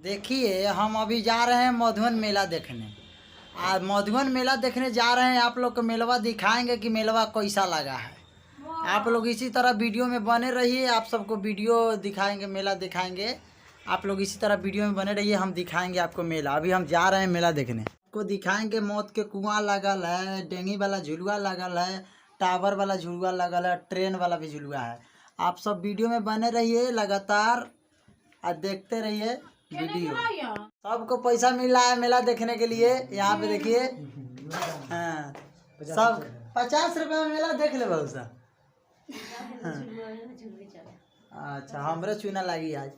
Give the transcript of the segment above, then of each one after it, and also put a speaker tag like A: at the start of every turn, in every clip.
A: देखिए हम अभी जा रहे हैं मधुबन मेला देखने। आज मधुबन मेला देखने जा रहे हैं। आप लोग को मेलवा दिखाएंगे कि मेलवा कैसा लगा है। आप लोग इसी तरह वीडियो में बने रहिए। आप सबको वीडियो दिखाएंगे, मेला दिखाएंगे। आप लोग इसी तरह वीडियो में बने रहिए, हम दिखाएंगे आपको मेला। अभी हम जा रहे हैं मेला देखने, आपको दिखाएंगे। मौत के कुआं लगल है, डेंगी वाला झुलुआ लगल है, टावर वाला झुलुआ लगल है, ट्रेन वाला भी झुलुआ है। आप सब वीडियो में बने रहिए लगातार और देखते रहिए वीडियो। सबको पैसा मिल रहा है मेला देखने के लिए। यहाँ पे देखिए, हाँ सब 50 रुपये में मेला देख ले बहुत सा। हाँ। अच्छा हमरे चूना लगी आज।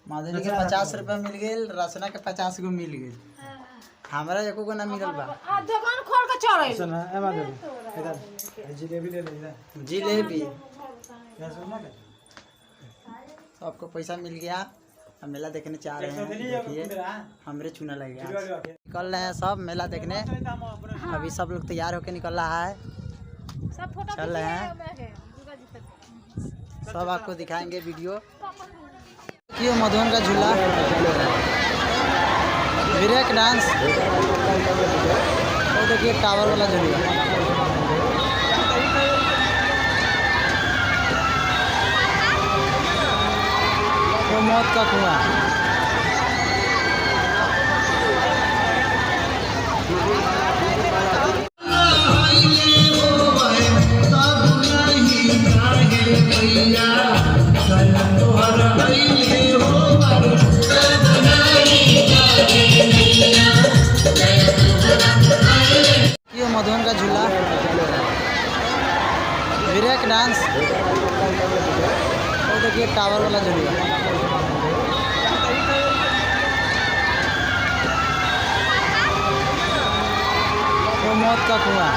A: माधुरी के 50 रुपये मिल गए, रचना के 50 गो मिल गए, हमारा एको को ना मिलल बा।
B: दुकान खोल के चले
A: जिलेबी सबको पैसा मिल गया। हम मेला देखने चाह रहे हैं। देखिए हमरे चूना लग गया। निकल रहे हैं सब मेला देखने। अभी सब लोग तैयार होके निकल रहा है, चल रहे हैं। सब आपको दिखाएंगे वीडियो। क्यों मधुबन का झूला, ब्रेक डांस, तो देखिए टावर वाला झूला, वो मौत का कुआं। ये मधुबन का झूला, ब्रेक डांस, तो देखिए टावर वाला झूला, वो मौत का कुआं।